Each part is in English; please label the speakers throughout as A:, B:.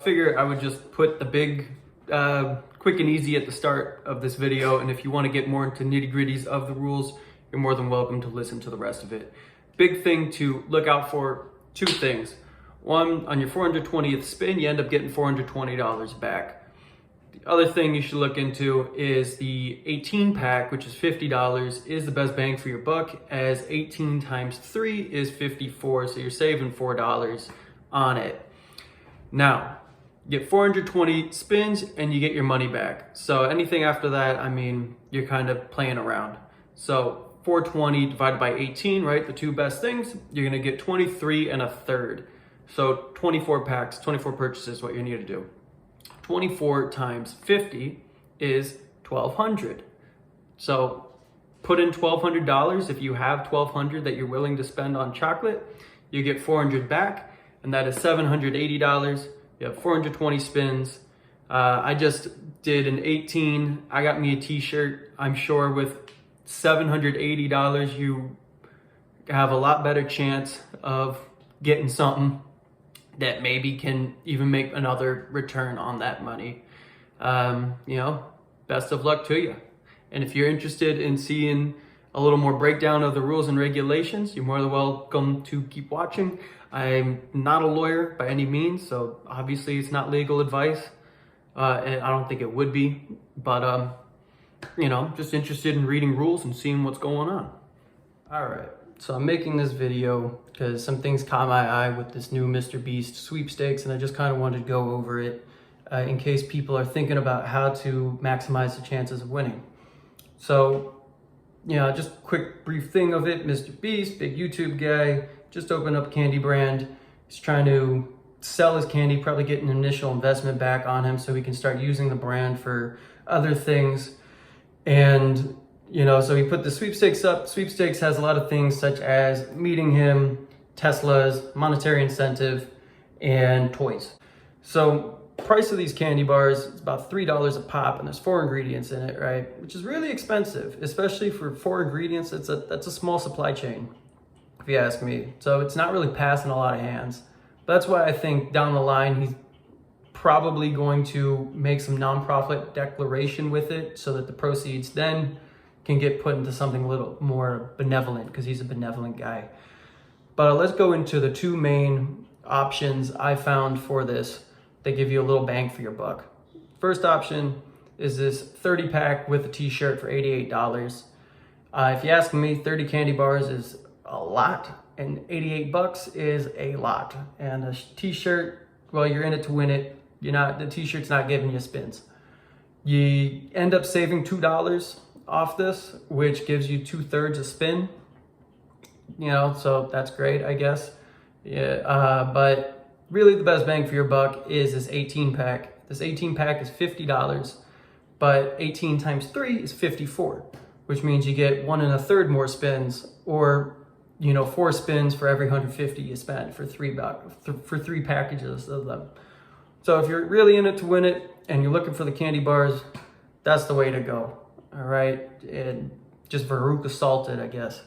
A: Figure I would just put the big, quick and easy at the start of this video, and if you want to get more into nitty-gritties of the rules, you're more than welcome to listen to the rest of it. Big thing to look out for, two things. One, on your 420th spin, you end up getting $420 back. The other thing you should look into is the 18 pack, which is $50, is the best bang for your buck, as 18 times 3 is 54, so you're saving $4 on it. Now, you get 420 spins and you get your money back. So anything after that, I mean, you're kind of playing around. So 420 divided by 18, right? The two best things, you're gonna get 23 and a third. So 24 packs, 24 purchases, what you need to do. 24 times 50 is 1,200. So put in $1,200. If you have $1,200 that you're willing to spend on chocolate, you get 400 back, and that is $780. You have 420 spins. I just did an 18. I got me a t-shirt. I'm sure with $780, you have a lot better chance of getting something that maybe can even make another return on that money. You know, best of luck to you. And if you're interested in seeing a little more breakdown of the rules and regulations, you're more than welcome to keep watching. I'm not a lawyer by any means, so obviously it's not legal advice. And I don't think it would be, but you know, just interested in reading rules and seeing what's going on. All right, so I'm making this video because some things caught my eye with this new MR.BEAST sweepstakes, and I just kind of wanted to go over it in case people are thinking about how to maximize the chances of winning. So, you know, just a quick brief thing of it. MR.BEAST, big YouTube guy, just opened up a candy brand. He's trying to sell his candy, probably get an initial investment back on him so he can start using the brand for other things. And, you know, so he put the sweepstakes up. Sweepstakes has a lot of things such as meeting him, Teslas, monetary incentive, and toys. So price of these candy bars is about $3 a pop, and there's 4 ingredients in it, right? Which is really expensive, especially for 4 ingredients. That's a small supply chain, if you ask me. So it's not really passing a lot of hands. That's why I think down the line, he's probably going to make some nonprofit declaration with it so that the proceeds then can get put into something a little more benevolent, because he's a benevolent guy. But let's go into the 2 main options I found for this. They give you a little bang for your buck. First option is this 30 pack with a t-shirt for $88. If you ask me, 30 candy bars is a lot, and $88 is a lot. And a t-shirt, well, you're in it to win it. The t-shirt's not giving you spins. You end up saving $2 off this, which gives you 2/3 a spin. You know, so that's great, I guess. Yeah, but really the best bang for your buck is this 18 pack. This 18 pack is $50, but 18 times 3 is 54, which means you get 1 1/3 more spins, or, you know, 4 spins for every 150 you spend for 3 packages of them. So if you're really in it to win it and you're looking for the candy bars, that's the way to go. All right, and just Veruca salted, I guess.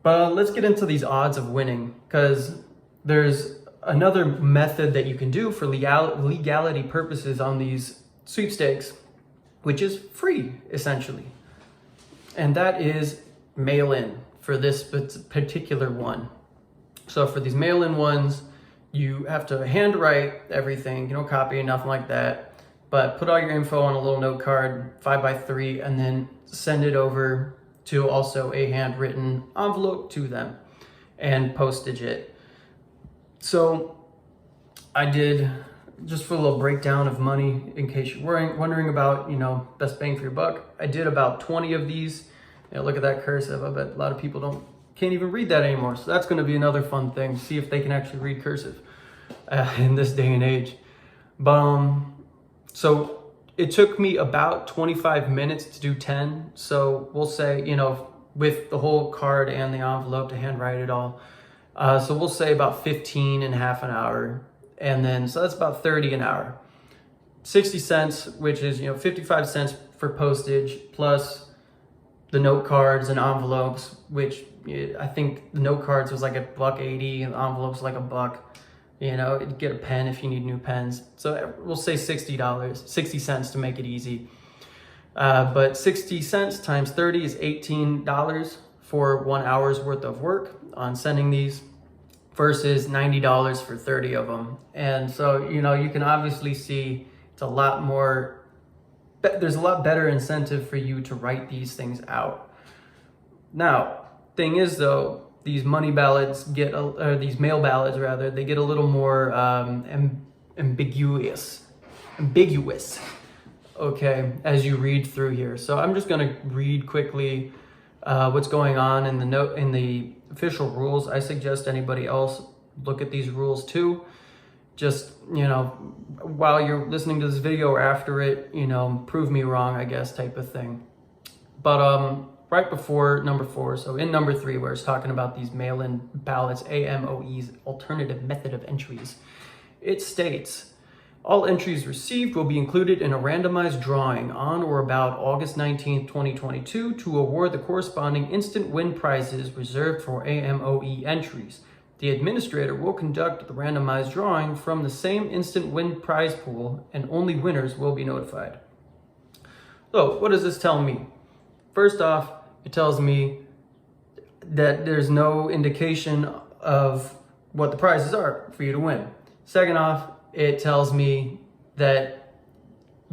A: But let's get into these odds of winning, because there's another method that you can do for legality purposes on these sweepstakes, which is free, essentially. And that is mail-in for this particular one. So for these mail-in ones, you have to handwrite everything, you don't copy, nothing like that. But put all your info on a little note card, 5x3, and then send it over to also a handwritten envelope to them and postage it. So I did, just for a little breakdown of money, in case you're wondering about, you know, best bang for your buck, I did about 20 of these. You know, look at that cursive. I bet a lot of people can't even read that anymore. So that's going to be another fun thing, see if they can actually read cursive in this day and age. But so it took me about 25 minutes to do 10. So we'll say, you know, with the whole card and the envelope to handwrite it all. So we'll say about 15 and a half an hour. And then, so that's about 30 an hour. 60 cents, which is, you know, 55 cents for postage, plus the note cards and envelopes, which I think the note cards was like $1.80 and the envelopes like $1. You know, get a pen if you need new pens. So we'll say $60, 60 cents to make it easy. But 60 cents times 30 is $18 for 1 hour's worth of work on sending these versus $90 for 30 of them. And so, you know, you can obviously see it's a lot more, there's a lot better incentive for you to write these things out. Now, thing is though, these money ballots get, or these mail ballots rather, they get a little more ambiguous, okay, as you read through here. So I'm just gonna read quickly what's going on in the official rules. I suggest anybody else look at these rules too. Just, you know, while you're listening to this video or after it, you know, prove me wrong, I guess, type of thing. But right before number 4, so in number 3, where it's talking about these mail-in ballots, AMOE's alternative method of entries, it states, all entries received will be included in a randomized drawing on or about August 19th, 2022 to award the corresponding instant win prizes reserved for AMOE entries. The administrator will conduct the randomized drawing from the same instant win prize pool, and only winners will be notified. So what does this tell me? First off, it tells me that there's no indication of what the prizes are for you to win. Second off, it tells me that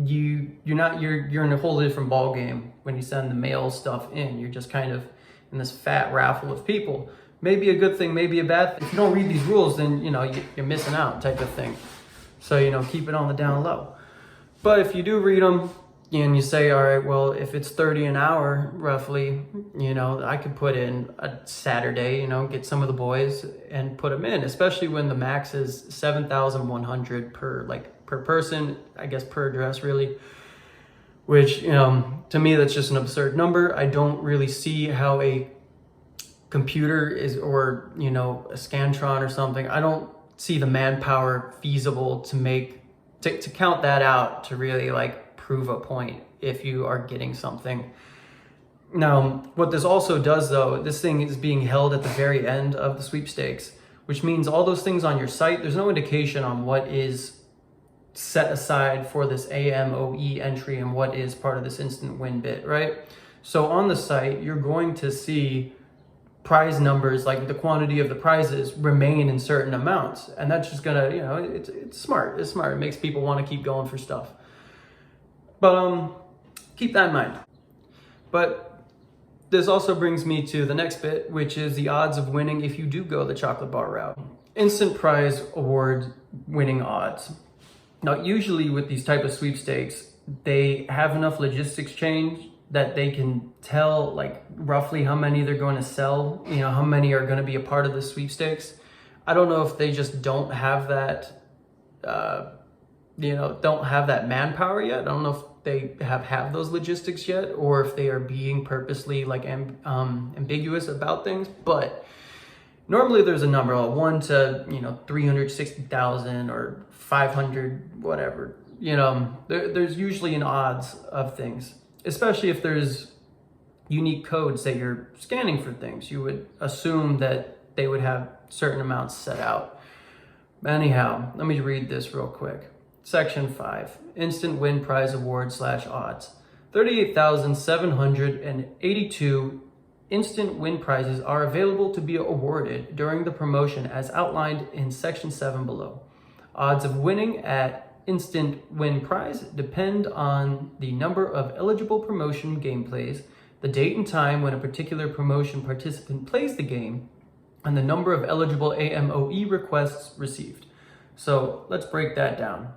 A: you're in a whole different ball game when you send the mail stuff in. You're just kind of in this fat raffle of people. Maybe a good thing, maybe a bad thing. If you don't read these rules, then you know you're missing out, type of thing. So, you know, keep it on the down low. But if you do read them, and you say, all right, well, if it's 30 an hour, roughly, you know, I could put in a Saturday, you know, get some of the boys and put them in, especially when the max is 7,100 per person, I guess per address really, which, you know, to me, that's just an absurd number. I don't really see how a computer is, or, you know, a Scantron or something, I don't see the manpower feasible to count that out to really like prove a point if you are getting something. Now, what this also does though, this thing is being held at the very end of the sweepstakes, which means all those things on your site, there's no indication on what is set aside for this AMOE entry and what is part of this instant win bit, right? So on the site, you're going to see prize numbers, like the quantity of the prizes remain in certain amounts. And that's just gonna, you know, it's smart. It's smart. It makes people want to keep going for stuff. But keep that in mind. But this also brings me to the next bit, which is the odds of winning if you do go the chocolate bar route. Instant prize award winning odds. Now, usually with these type of sweepstakes, they have enough logistics change that they can tell like roughly how many they're going to sell, you know, how many are going to be a part of the sweepstakes. I don't know if they just don't have that, don't have that manpower yet. I don't know if they have those logistics yet, or if they are being purposely like ambiguous about things. But normally there's a number, 1 to 360,000 or 500, whatever. You know, there's usually an odds of things, especially if there's unique codes that you're scanning for things. You would assume that they would have certain amounts set out. Anyhow, let me read this real quick. Section 5, Instant Win Prize Award / odds. 38,782 instant win prizes are available to be awarded during the promotion as outlined in Section 7 below. Odds of winning at instant win prize depend on the number of eligible promotion gameplays, the date and time when a particular promotion participant plays the game, and the number of eligible AMOE requests received. So let's break that down.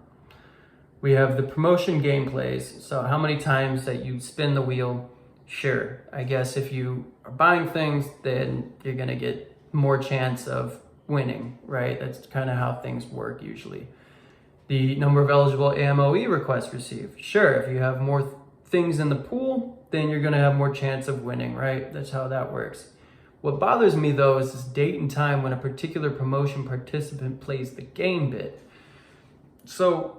A: We have the promotion gameplays. So how many times that you spin the wheel? Sure, I guess if you are buying things, then you're gonna get more chance of winning, right? That's kind of how things work usually. The number of eligible AMOE requests received. Sure, if you have more things in the pool, then you're gonna have more chance of winning, right? That's how that works. What bothers me though is this date and time when a particular promotion participant plays the game bit. So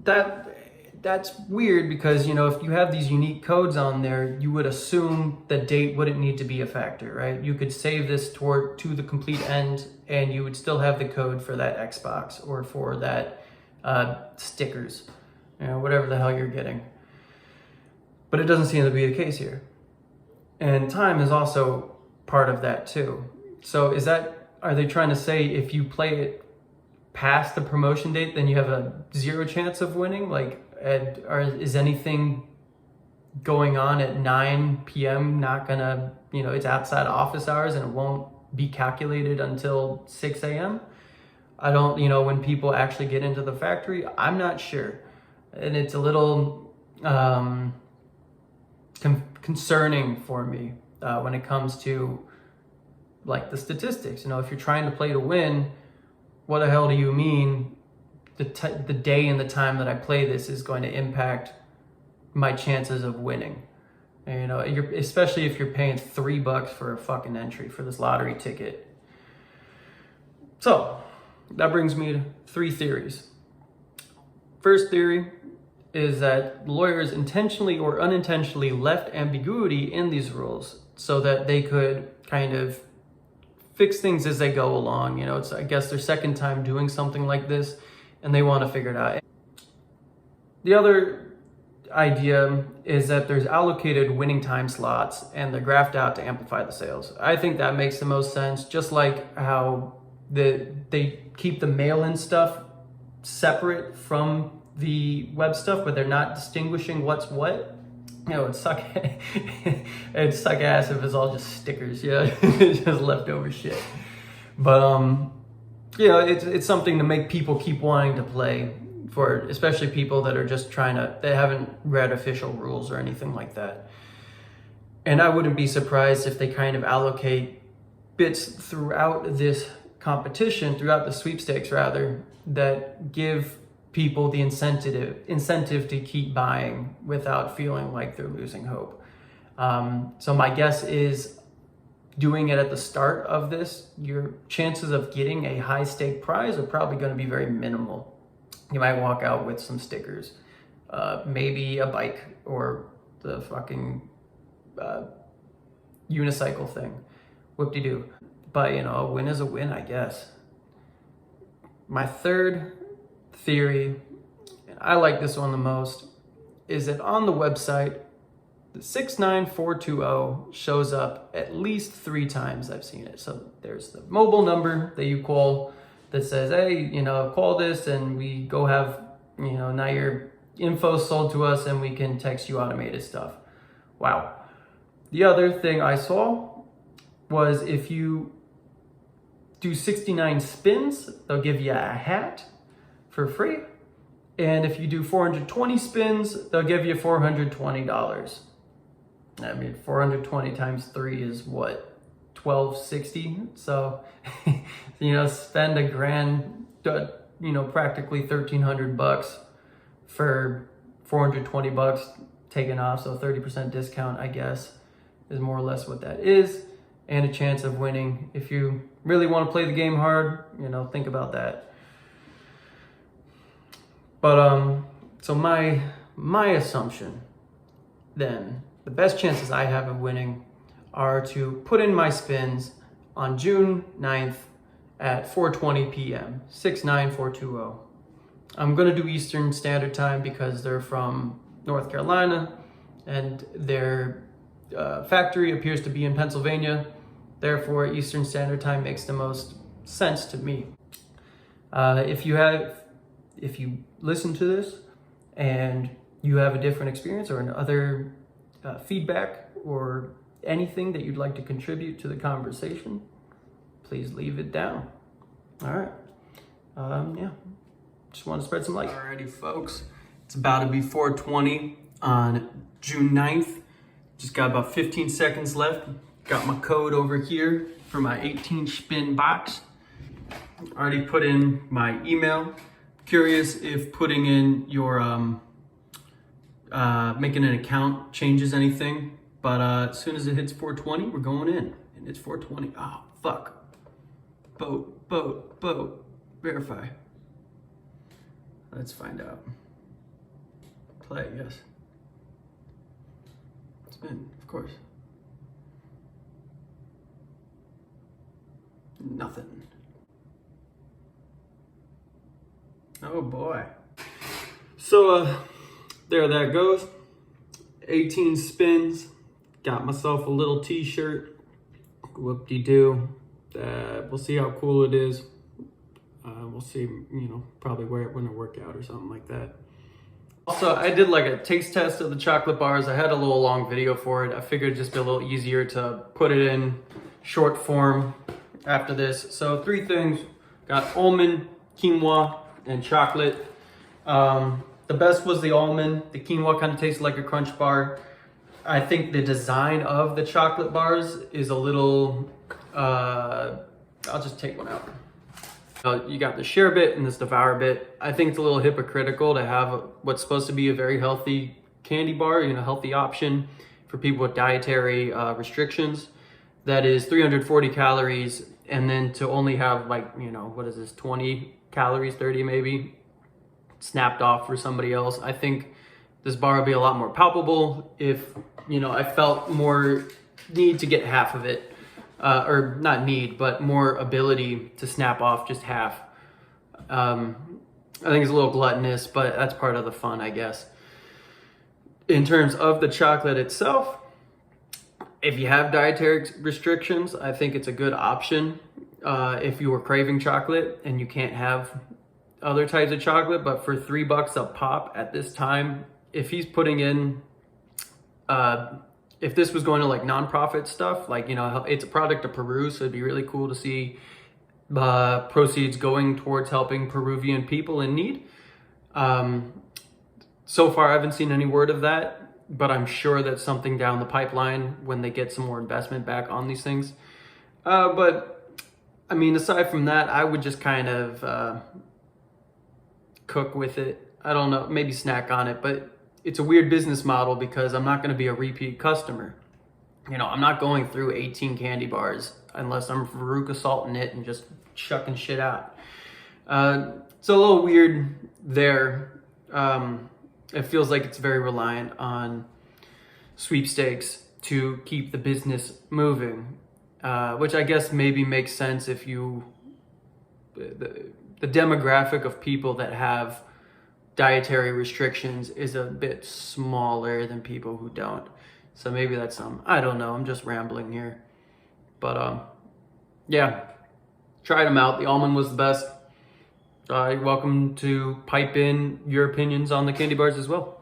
A: that that's weird because, you know, if you have these unique codes on there, you would assume the date wouldn't need to be a factor, right? You could save this to the complete end and you would still have the code for that Xbox or for that stickers, you know, whatever the hell you're getting. But it doesn't seem to be the case here. And time is also part of that too. So are they trying to say if you play it past the promotion date, then you have a 0 chance of winning? Like, is anything going on at 9 p.m. not gonna, you know, it's outside office hours and it won't be calculated until 6 a.m.? I don't, you know, when people actually get into the factory, I'm not sure. And it's a little concerning for me when it comes to like the statistics. You know, if you're trying to play to win, what the hell do you mean the day and the time that I play this is going to impact my chances of winning? And, you know, especially if you're paying $3 for a fucking entry for this lottery ticket. So that brings me to 3 theories. First theory is that lawyers intentionally or unintentionally left ambiguity in these rules so that they could kind of fix things as they go along. You know, it's, I guess, their second time doing something like this and they want to figure it out. The other idea is that there's allocated winning time slots and they're graphed out to amplify the sales. I think that makes the most sense, just like how they keep the mail-in stuff separate from the web stuff, but they're not distinguishing what's what. You know, it'd suck ass if it's all just stickers, yeah, just leftover shit. But you know, it's something to make people keep wanting to play, for especially people that are just they haven't read official rules or anything like that. And I wouldn't be surprised if they kind of allocate bits throughout this competition, throughout the sweepstakes rather, that give people the incentive to keep buying without feeling like they're losing hope. So my guess is doing it at the start of this, your chances of getting a high stake prize are probably going to be very minimal. You might walk out with some stickers, maybe a bike or the fucking unicycle thing. Whoop-de-doo. But, you know, a win is a win, I guess. My third theory, and I like this one the most, is that on the website, the 69420 shows up at least 3 times. I've seen it. So there's the mobile number that you call that says, hey, you know, call this and we go have, you know, now your info sold to us and we can text you automated stuff. Wow. The other thing I saw was if you do 69 spins, they'll give you a hat for free. And if you do 420 spins, they'll give you $420. I mean, 420 times 3 is what? $1,260. So, you know, spend $1,000, you know, practically $1,300 for $420 taken off. So 30% discount, I guess, is more or less what that is. And a chance of winning. If you really want to play the game hard, you know, think about that. But so my assumption then, the best chances I have of winning are to put in my spins on June 9th at 4:20 p.m. 69420. I'm gonna do Eastern Standard Time because they're from North Carolina and their factory appears to be in Pennsylvania. Therefore, Eastern Standard Time makes the most sense to me. If you listen to this and you have a different experience or another feedback or anything that you'd like to contribute to the conversation, please leave it down. All right. Yeah. Just want to spread some light. Alrighty, folks. It's about to be 4:20 on June 9th. Just got about 15 seconds left. Got my code over here for my 18 spin box. Already put in my email. Curious if putting in your making an account changes anything. But as soon as it hits 4:20, we're going in. And it's 4:20. Oh, fuck. Boat. Verify. Let's find out. Play, yes. Spin, of course. Nothing. Oh boy. So there that goes. 18 spins. Got myself a little t-shirt. Whoop-de-doo. We'll see how cool it is. We'll see, you know, probably wear it when I work out or something like that. Also, I did like a taste test of the chocolate bars. I had a little long video for it. I figured it'd just be a little easier to put it in short form after this. So 3 things. Got almond, quinoa, and chocolate. The best was the almond. The quinoa kind of tasted like a crunch bar. I think the design of the chocolate bars is a little, I'll just take one out. You got the share bit and this devour bit. I think it's a little hypocritical to have what's supposed to be a very healthy candy bar, you know, healthy option for people with dietary restrictions. That is 340 calories, and then to only have like, you know, what is this, 20 calories, 30 maybe, snapped off for somebody else. I think this bar would be a lot more palpable if, you know, I felt more need to get half of it. Or not need, but more ability to snap off just half. I think it's a little gluttonous, but that's part of the fun, I guess. In terms of the chocolate itself, if you have dietary restrictions, I think it's a good option. If you were craving chocolate and you can't have other types of chocolate, but for $3 a pop at this time, if he's putting in, if this was going to like nonprofit stuff, like, you know, it's a product of Peru, so it'd be really cool to see proceeds going towards helping Peruvian people in need. So far, I haven't seen any word of that, but I'm sure that's something down the pipeline when they get some more investment back on these things. But I mean, aside from that, I would just kind of cook with it. I don't know, maybe snack on it, but it's a weird business model because I'm not going to be a repeat customer. You know, I'm not going through 18 candy bars unless I'm Veruca salting it and just chucking shit out. It's a little weird there. It feels like it's very reliant on sweepstakes to keep the business moving, which I guess maybe makes sense if you, the demographic of people that have dietary restrictions is a bit smaller than people who don't. So maybe that's some, I don't know, I'm just rambling here. But yeah, tried them out. The almond was the best. You're welcome to pipe in your opinions on the candy bars as well.